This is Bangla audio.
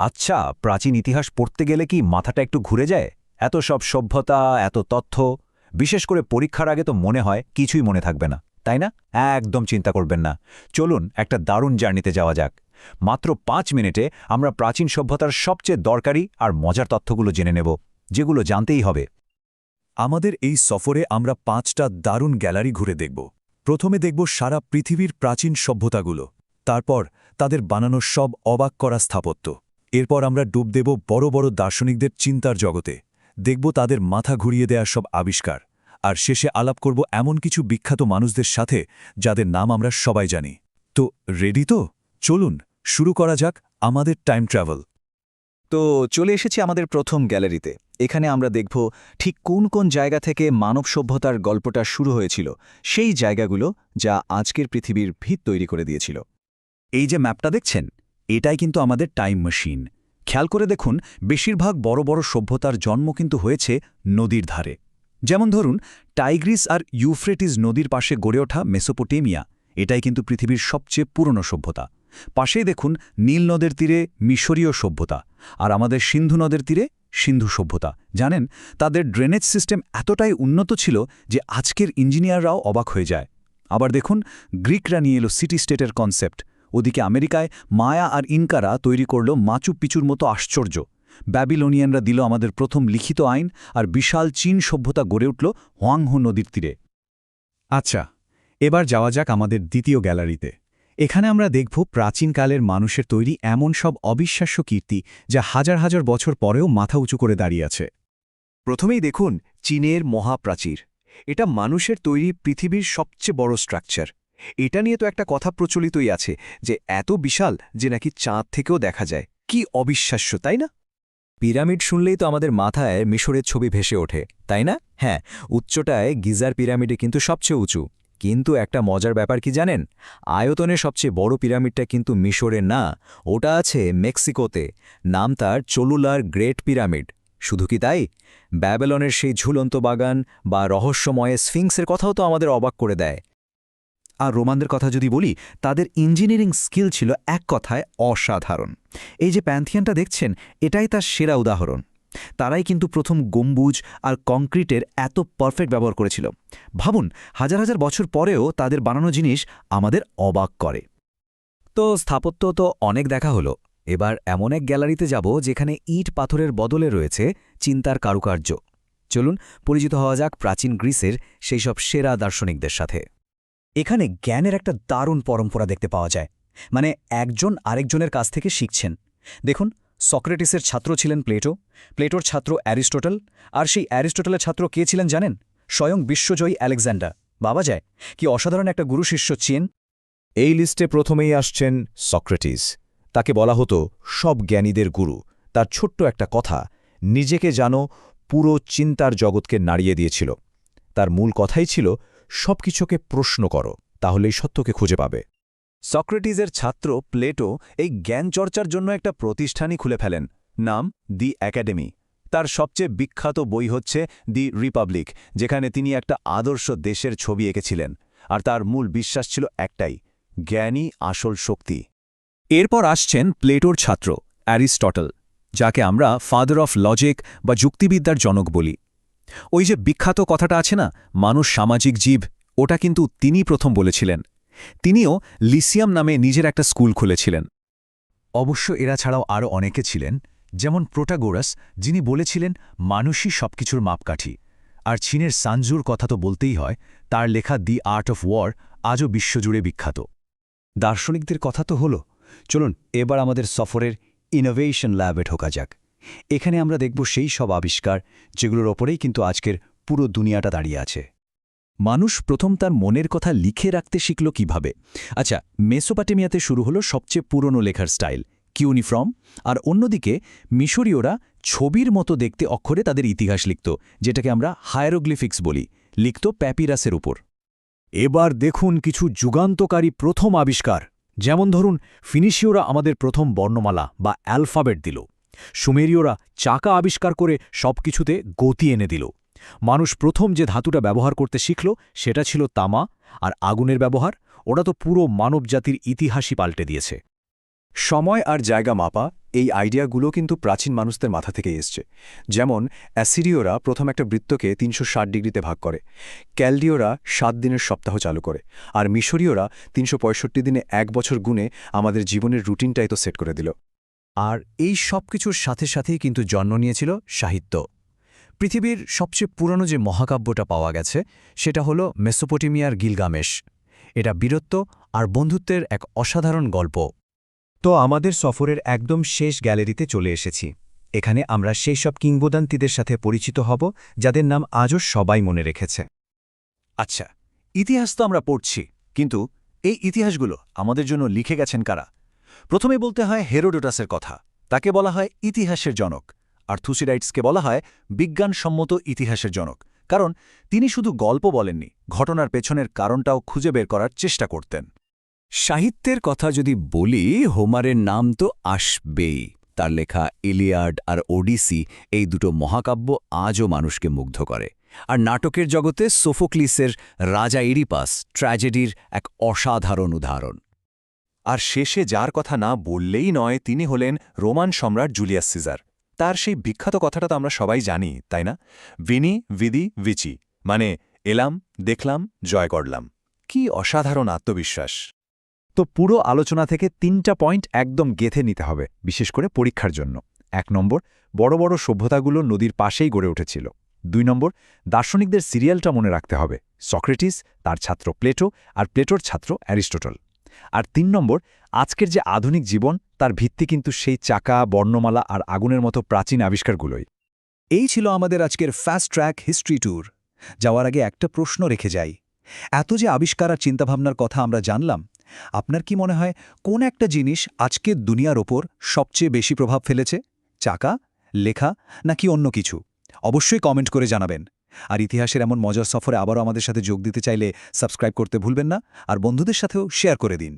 আচ্ছা, প্রাচীন ইতিহাস পড়তে গেলে কি মাথাটা একটু ঘুরে যায়? এত সব সভ্যতা, এত তথ্য, বিশেষ করে পরীক্ষার আগে তো মনে হয় কিছুই মনে থাকবে না, তাই না? একদম চিন্তা করবেন না। চলুন একটা দারুণ জার্নিতে যাওয়া যাক। মাত্র 5 মিনিটে আমরা প্রাচীন সভ্যতার সবচেয়ে দরকারি আর মজার তথ্যগুলো জেনে নেব, যেগুলো জানতেই হবে। আমাদের এই সফরে আমরা 5টা দারুণ গ্যালারি ঘুরে দেখব। প্রথমে দেখব সারা পৃথিবীর প্রাচীন সভ্যতাগুলো, তারপর তাদের বানানো সব অবাক করা স্থাপত্য। এরপর আমরা ডুব দেব বড় বড় দার্শনিকদের চিন্তার জগতে, দেখব তাদের মাথা ঘুরিয়ে দেয়া সব আবিষ্কার, আর শেষে আলাপ করব এমন কিছু বিখ্যাত মানুষদের সাথে যাদের নাম আমরা সবাই জানি। তো রেডি তো? চলুন শুরু করা যাক আমাদের টাইম ট্রাভেল। তো চলে এসেছি আমাদের প্রথম গ্যালারিতে। এখানে আমরা দেখব ঠিক কোন কোন জায়গা থেকে মানব সভ্যতার গল্পটা শুরু হয়েছিল, সেই জায়গাগুলো যা আজকের পৃথিবীর ভিত তৈরি করে দিয়েছিল। এই যে ম্যাপটা দেখছেন, এটাই কিন্তু আমাদের টাইম মেশিন। খেয়াল করে দেখুন, বেশিরভাগ বড় বড় সভ্যতার জন্ম কিন্তু হয়েছে নদীর ধারে। যেমন ধরুন, টাইগ্রিস আর ইউফ্রেটিস নদীর পাশে গড়ে ওঠা মেসোপটেমিয়া, এটাই কিন্তু পৃথিবীর সবচেয়ে পুরনো সভ্যতা। পাশেই দেখুন নীল নদের তীরে মিশরীয় সভ্যতা, আর আমাদের সিন্ধু নদের তীরে সিন্ধু সভ্যতা। জানেন, তাদের ড্রেনেজ সিস্টেম এতটাই উন্নত ছিল যে আজকের ইঞ্জিনিয়াররাও অবাক হয়ে যায়। আবার দেখুন, গ্রিকরা নিয়ে এলো সিটি স্টেটের কনসেপ্ট। ওদিকে আমেরিকায় মায়া আর ইনকারা তৈরি করল মাচু পিচুর মতো আশ্চর্য। ব্যাবিলনিয়ানরা দিল আমাদের প্রথম লিখিত আইন, আর বিশাল চীন সভ্যতা গড়ে উঠল হোয়াংহো নদীর তীরে। আচ্ছা, এবার যাওয়া যাক আমাদের দ্বিতীয় গ্যালারিতে। এখানে আমরা দেখব প্রাচীনকালের মানুষের তৈরি এমন সব অবিশ্বাস্য কীর্তি যা হাজার হাজার বছর পরেও মাথা উঁচু করে দাঁড়িয়ে আছে। প্রথমেই দেখুন চীনের মহাপ্রাচীর। এটা মানুষের তৈরি পৃথিবীর সবচেয়ে বড় স্ট্রাকচার। এটা নিয়ে তো একটা কথা প্রচলিতই আছে যে এত বিশাল যে নাকি চাঁদ থেকেও দেখা যায়। কি অবিশ্বাস্য, তাই না? পিরামিড শুনলেই তো আমাদের মাথায় মিশরের ছবি ভেসে ওঠে, তাই না? হ্যাঁ, উচ্চটায় গিজার পিরামিডে কিন্তু সবচেয়ে উঁচু। কিন্তু একটা মজার ব্যাপার কি জানেন? আয়তনে সবচেয়ে বড় পিরামিডটা কিন্তু মিশরে না, ওটা আছে মেক্সিকোতে। নাম তার চলুলার গ্রেট পিরামিড। শুধু কি তাই, ব্যাবিলনের সেই ঝুলন্ত বাগান বা রহস্যময় স্ফিংসের কথাও তো আমাদের অবাক করে দেয়। আর রোমানদের কথা যদি বলি, তাদের ইঞ্জিনিয়ারিং স্কিল ছিল এক কথায় অসাধারণ। এই যে প্যান্থিয়নটা দেখছেন, এটাই তার সেরা উদাহরণ। তারাই কিন্তু প্রথম গম্বুজ আর কংক্রিটের এত পারফেক্ট ব্যবহার করেছিল। ভাবুন, হাজার হাজার বছর পরেও তাদের বানানো জিনিস আমাদের অবাক করে। তো স্থাপত্য তো অনেক দেখা হলো। এবার এমন এক গ্যালারিতে যাব যেখানে ইট পাথরের বদলে রয়েছে চিন্তার কারুকার্য। চলুন পরিচিত হওয়া যাক প্রাচীন গ্রিসের সেই সব সেরা দার্শনিকদের সাথে। এখানে জ্ঞানের একটা দারুণ পরম্পরা দেখতে পাওয়া যায়। মানে একজন আরেকজনের কাছ থেকে শিখছেন। দেখুন, সক্রেটিসের ছাত্র ছিলেন প্লেটো, প্লেটোর ছাত্র অ্যারিস্টোটল, আর সেই অ্যারিস্টোটলের ছাত্র কে ছিলেন জানেন? স্বয়ং বিশ্বজয়ী আলেকজান্ডার। বাবা যায়, কি অসাধারণ একটা গুরু শিষ্য চেন। এই লিস্টে প্রথমেই আসছেন সক্রেটিস। তাকে বলা হতো সব জ্ঞানীদের গুরু। তার ছোট্ট একটা কথা নিজেকে জানো পুরো চিন্তার জগৎকে নাড়িয়ে দিয়েছিল। তার মূল কথাই ছিল সবকিছুকে প্রশ্ন করো, তাহলেই সত্যকে খুঁজে পাবে। সক্রেটিসের ছাত্র প্লেটো এই জ্ঞান চর্চার জন্য একটা প্রতিষ্ঠানই খুলে ফেলেন, নাম দি একাডেমি। তার সবচেয়ে বিখ্যাত বই হচ্ছে দি রিপাবলিক, যেখানে তিনি একটা আদর্শ দেশের ছবি এঁকেছিলেন। আর তার মূল বিশ্বাস ছিল একটাই, জ্ঞানই আসল শক্তি। এরপর আসছেন প্লেটোর ছাত্র অ্যারিস্টটল, যাকে আমরা ফাদার অফ লজিক বা যুক্তিবিদ্যার জনক বলি। ওই যে বিখ্যাত কথাটা আছে না, মানুষ সামাজিক জীব, ওটা কিন্তু তিনি প্রথম বলেছিলেন। তিনিও লিসিয়াম নামে নিজের একটা স্কুল খুলেছিলেন। অবশ্য এরা ছাড়াও আরও অনেকে ছিলেন, যেমন প্রোটাগোরাস, যিনি বলেছিলেন মানুষই সবকিছুর মাপকাঠি। আর চীনের সানজুর কথা তো বলতেই হয়, তার লেখা দি আর্ট অফ ওয়ার আজও বিশ্বজুড়ে বিখ্যাত। দার্শনিকদের কথা তো হলো, চলুন এবার আমাদের সফরের ইনোভেশন ল্যাবে ঢোকা যাক। এখানে আমরা দেখব সেই সব আবিষ্কার যেগুলোর ওপরেই কিন্তু আজকের পুরো দুনিয়াটা দাঁড়িয়ে আছে। মানুষ প্রথম তার মনের কথা লিখে রাখতে শিখল কিভাবে? আচ্ছা, মেসোপটেমিয়াতে শুরু হলো সবচেয়ে পুরনো লেখার স্টাইল, কিউনিফর্ম। আর অন্যদিকে মিশরীয়রা ছবির মতো দেখতে অক্ষরে তাদের ইতিহাস লিখত, যেটাকে আমরা হায়ারোগ্লিফিক্স বলি, লিখত প্যাপিরাসের উপর। এবার দেখুন কিছু যুগান্তকারী প্রথম আবিষ্কার। যেমন ধরুন, ফিনিশীয়রা আমাদের প্রথম বর্ণমালা বা অ্যালফাবেট দিল। সুমেরীয়রা চাকা আবিষ্কার করে সবকিছুতে গতি এনে দিল। মানুষ প্রথম যে ধাতুটা ব্যবহার করতে শিখল সেটা ছিল তামা। আর আগুনের ব্যবহার, ওটা তো পুরো মানবজাতির ইতিহাসই পাল্টে দিয়েছে। সময় আর জায়গা মাপা, এই আইডিয়াগুলো কিন্তু প্রাচীন মানুষদের মাথা থেকে এসছে। যেমন অ্যাসিরীয়রা প্রথম একটা বৃত্তকে ৩৬০ ডিগ্রিতে ভাগ করে, ক্যালডীয়রা ৭ দিনের সপ্তাহ চালু করে, আর মিশরীয়রা ৩৬৫ দিনে ১ বছর গুণে আমাদের জীবনের রুটিনটাই তো সেট করে দিল। আর এই সব কিছুর সাথে সাথেই কিন্তু জন্ম নিয়েছিল সাহিত্য। পৃথিবীর সবচেয়ে পুরনো যে মহাকাব্যটা পাওয়া গেছে সেটা হলো মেসোপটেমিয়ার গিলগামেশ। এটা বীরত্ব আর বন্ধুত্বের এক অসাধারণ গল্প। তো আমাদের সফরের একদম শেষ গ্যালারিতে চলে এসেছি। এখানে আমরা সেই সব কিংবদন্তিদের সাথে পরিচিত হব যাদের নাম আজও সবাই মনে রেখেছে। আচ্ছা, ইতিহাস তো আমরা পড়ছি, কিন্তু এই ইতিহাসগুলো আমাদের জন্য লিখে গেছেন কারা? প্রথমে বলতে হয় হেরোডোটাসের কথা। তাকে বলা হয় ইতিহাসের জনক, আর থুসিডাইটসকে বলা হয় বিজ্ঞানসম্মত ইতিহাসের জনক, কারণ তিনি শুধু গল্প বলেননি, ঘটনার পেছনের কারণটাও খুঁজে বের করার চেষ্টা করতেন। সাহিত্যের কথা যদি বলি, হোমারের নাম তো আসবেই। তার লেখা ইলিয়াড আর ওডিসি, এই দুটো মহাকাব্য আজও মানুষকে মুগ্ধ করে। আর নাটকের জগতে সোফোক্লিসের রাজা ইডিপাস ট্র্যাজেডির এক অসাধারণ উদাহরণ। আর শেষে যার কথা না বললেই নয়, তিনি হলেন রোমান সম্রাট জুলিয়াস সিজার। তার সেই বিখ্যাত কথাটা তো আমরা সবাই জানি, তাই না? ভিনি ভিদি ভিচি, মানে এলাম, দেখলাম, জয় করলাম। কি অসাধারণ আত্মবিশ্বাস! তো পুরো আলোচনা থেকে ৩টা পয়েন্ট একদম গেঁথে নিতে হবে, বিশেষ করে পরীক্ষার জন্য। ১ নম্বর, বড় বড় সভ্যতাগুলো নদীর পাশেই গড়ে উঠেছিল। ২ নম্বর, দার্শনিকদের সিরিয়ালটা মনে রাখতে হবে, সক্রেটিস, তার ছাত্র প্লেটো, আর প্লেটোর ছাত্র অ্যারিস্টোটল। আর ৩ নম্বর, আজকের যে আধুনিক জীবন, তার ভিত্তি কিন্তু সেই চাকা, বর্ণমালা আর আগুনের মতো প্রাচীন আবিষ্কারগুলোই। এই ছিল আমাদের আজকের ফাস্ট ট্র্যাক হিস্ট্রি ট্যুর। যাওয়ার আগে একটা প্রশ্ন রেখে যাই। এত যে আবিষ্কার আর চিন্তাভাবনার কথা আমরা জানলাম, আপনার কি মনে হয় কোন একটা জিনিস আজকের দুনিয়ার ওপর সবচেয়ে বেশি প্রভাব ফেলেছে? চাকা, লেখা, নাকি অন্য কিছু? অবশ্যই কমেন্ট করে জানাবেন। আর ইতিহাসের এমন মজার সফরে আবারও আমাদের সাথে যোগ দিতে চাইলে সাবস্ক্রাইব করতে ভুলবেন না, আর বন্ধুদের সাথেও শেয়ার করে দিন।